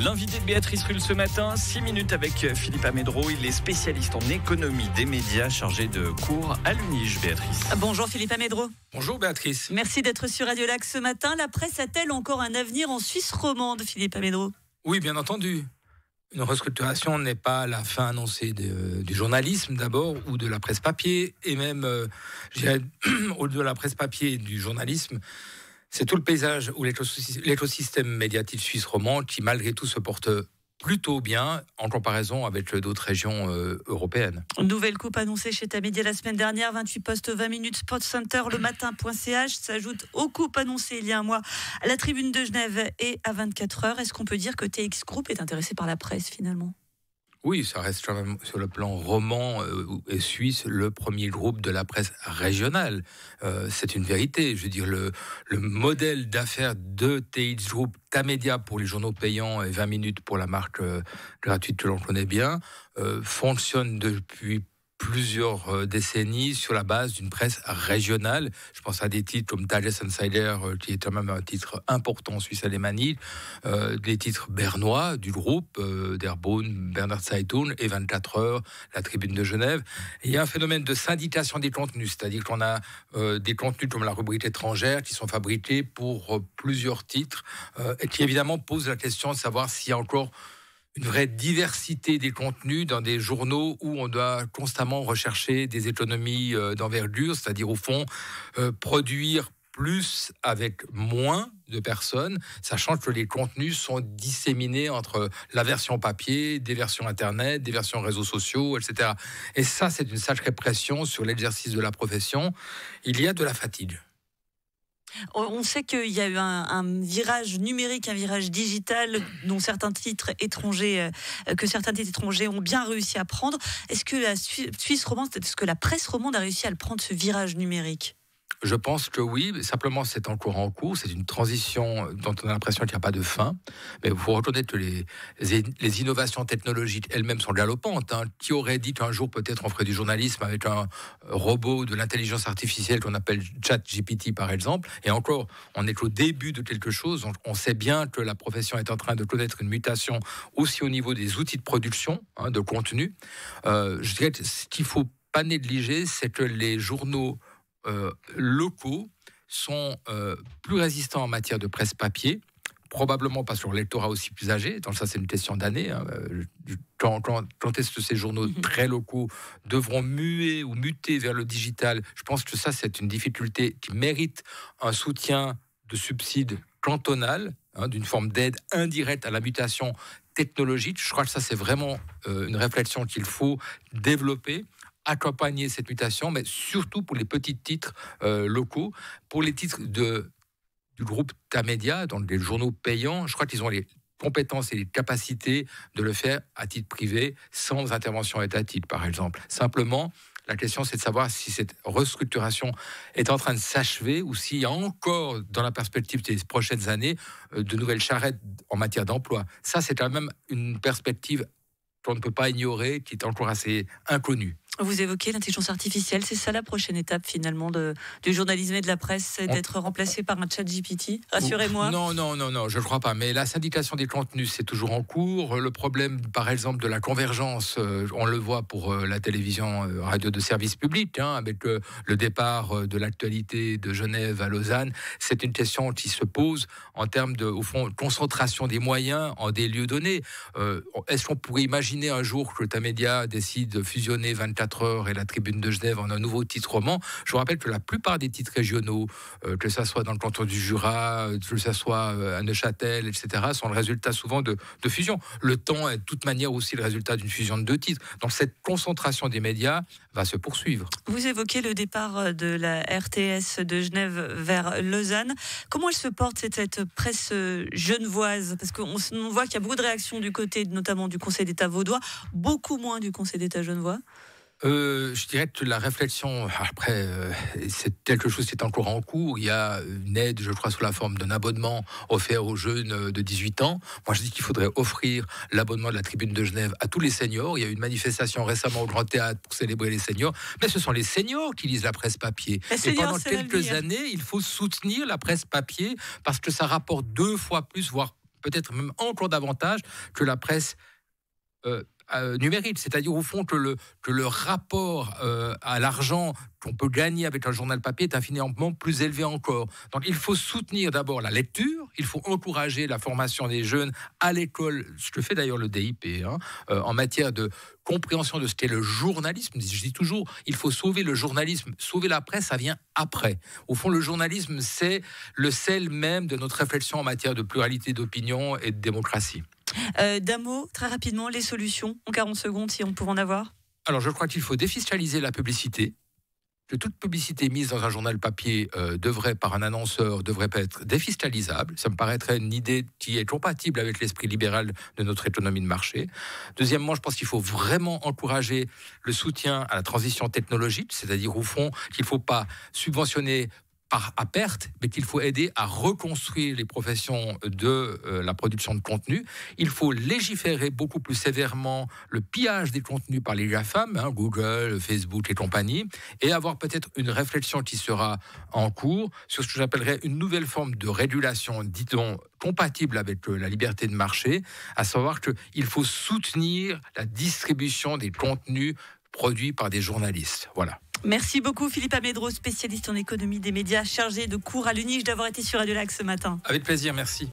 L'invité de Béatrice Rulle ce matin, 6 minutes avec Philippe Amédro. Il est spécialiste en économie des médias, chargé de cours à l'UNIGE. Béatrice. Bonjour Philippe Amédro. Bonjour Béatrice. Merci d'être sur Radio Lac ce matin. La presse a-t-elle encore un avenir en Suisse romande, Philippe Amédro ? Oui, bien entendu. Une restructuration n'est pas la fin annoncée du journalisme d'abord, ou de la presse papier, et même, au-delà de la presse papier et du journalisme, c'est tout le paysage ou l'écosystème médiatique suisse romand qui, malgré tout, se porte plutôt bien en comparaison avec d'autres régions européennes. Nouvelle coupe annoncée chez Tamedia la semaine dernière, 28 postes 20 minutes, SportsCenter, lematin.ch s'ajoute aux coupes annoncées il y a un mois à la Tribune de Genève et à 24 heures. Est-ce qu'on peut dire que TX Group est intéressé par la presse finalement ? Oui, ça reste quand même sur le plan roman et suisse le premier groupe de la presse régionale. C'est une vérité. Je veux dire, le modèle d'affaires de TX Group, Tamedia pour les journaux payants et 20 minutes pour la marque gratuite que l'on connaît bien, fonctionne depuis plusieurs décennies sur la base d'une presse régionale. Je pense à des titres comme Tages Insider, qui est quand même un titre important en Suisse alémanique, des titres bernois du groupe, Der Bund, Berner Zeitung et 24 heures, la Tribune de Genève. Et il y a un phénomène de syndication des contenus, c'est-à-dire qu'on a des contenus comme la rubrique étrangère qui sont fabriqués pour plusieurs titres et qui évidemment posent la question de savoir s'il y a encore une vraie diversité des contenus dans des journaux où on doit constamment rechercher des économies d'envergure, c'est-à-dire au fond produire plus avec moins de personnes, sachant que les contenus sont disséminés entre la version papier, des versions internet, des versions réseaux sociaux, etc. Et ça, c'est une sacrée pression sur l'exercice de la profession. Il y a de la fatigue. On sait qu'il y a eu un virage numérique, un virage digital dont certains titres étrangers ont bien réussi à prendre. Est-ce que la Suisse romande, est-ce que la presse romande a réussi à le prendre, ce virage numérique ? Je pense que oui, mais simplement c'est encore en cours, c'est une transition dont on a l'impression qu'il n'y a pas de fin. Mais il faut reconnaître que les innovations technologiques elles-mêmes sont galopantes. Qui aurait dit qu'un jour peut-être on ferait du journalisme avec un robot de l'intelligence artificielle qu'on appelle ChatGPT par exemple. Et encore, on n'est qu'au début de quelque chose. On sait bien que la profession est en train de connaître une mutation aussi au niveau des outils de production, de contenu. Je dirais que ce qu'il ne faut pas négliger, c'est que les journaux locaux sont plus résistants en matière de presse papier, probablement parce que leur lectorat aussi plus âgé, donc ça c'est une question d'année. Quand est-ce que ces journaux très locaux devront muter vers le digital ? Je pense que ça c'est une difficulté qui mérite un soutien de subside cantonal, d'une forme d'aide indirecte à la mutation technologique. Je crois que ça c'est vraiment une réflexion qu'il faut développer, accompagner cette mutation, mais surtout pour les petits titres locaux, pour les titres du groupe Tamedia, donc des journaux payants. Je crois qu'ils ont les compétences et les capacités de le faire à titre privé, sans intervention étatique, par exemple. Simplement, la question, c'est de savoir si cette restructuration est en train de s'achever ou s'il y a encore, dans la perspective des prochaines années, de nouvelles charrettes en matière d'emploi. Ça, c'est quand même une perspective qu'on ne peut pas ignorer, qui est encore assez inconnue. Vous évoquez l'intelligence artificielle, c'est ça la prochaine étape finalement du journalisme et de la presse, c'est d'être remplacé par un chat GPT ? Rassurez-moi. Non, je ne crois pas. Mais la syndication des contenus, c'est toujours en cours. Le problème, par exemple, de la convergence, on le voit pour la télévision radio de service public, avec le départ de l'actualité de Genève à Lausanne. C'est une question qui se pose en termes de, au fond, concentration des moyens en des lieux donnés. Est-ce qu'on pourrait imaginer un jour que Tamedia décide de fusionner 24 heures et la Tribune de Genève en un nouveau titre roman? Je vous rappelle que la plupart des titres régionaux, que ça soit dans le canton du Jura, que ça soit à Neuchâtel, etc., sont le résultat souvent de fusions. Le temps est de toute manière aussi le résultat d'une fusion de deux titres. Donc cette concentration des médias va se poursuivre. Vous évoquez le départ de la RTS de Genève vers Lausanne. Comment elle se porte cette presse genevoise ? Parce qu'on voit qu'il y a beaucoup de réactions du côté notamment du Conseil d'État vaudois, beaucoup moins du Conseil d'État genevois. Je dirais que la réflexion, après, c'est quelque chose qui est encore en cours. Il y a une aide, je crois, sous la forme d'un abonnement offert aux jeunes de 18 ans. Moi, je dis qu'il faudrait offrir l'abonnement de la Tribune de Genève à tous les seniors. Il y a eu une manifestation récemment au Grand Théâtre pour célébrer les seniors. Mais ce sont les seniors qui lisent la presse papier. Et pendant quelques années, il faut soutenir la presse papier parce que ça rapporte 2 fois plus, voire peut-être même encore davantage que la presse numérique, c'est-à-dire au fond que le rapport à l'argent qu'on peut gagner avec un journal papier est infiniment plus élevé encore. Donc il faut soutenir d'abord la lecture, il faut encourager la formation des jeunes à l'école, ce que fait d'ailleurs le DIP, en matière de compréhension de ce qu'est le journalisme. Je dis toujours, il faut sauver le journalisme, sauver la presse, ça vient après. Au fond, le journalisme, c'est le sel même de notre réflexion en matière de pluralité d'opinion et de démocratie. D'un mot, très rapidement, les solutions, en 40 secondes, si on pouvait en avoir. Alors, je crois qu'il faut défiscaliser la publicité. Que toute publicité mise dans un journal papier par un annonceur devrait être défiscalisable. Ça me paraîtrait une idée qui est compatible avec l'esprit libéral de notre économie de marché. Deuxièmement, je pense qu'il faut vraiment encourager le soutien à la transition technologique, c'est-à-dire au fond qu'il ne faut pas subventionner à perte, mais qu'il faut aider à reconstruire les professions de la production de contenu. Il faut légiférer beaucoup plus sévèrement le pillage des contenus par les GAFAM, Google, Facebook et compagnie, et avoir peut-être une réflexion qui sera en cours sur ce que j'appellerais une nouvelle forme de régulation, dit-on, compatible avec la liberté de marché, à savoir qu'il faut soutenir la distribution des contenus produits par des journalistes. Voilà. Merci beaucoup Philippe Amedro, spécialiste en économie des médias, chargé de cours à l'UNIJ, d'avoir été sur Radio Lac ce matin. Avec plaisir, merci.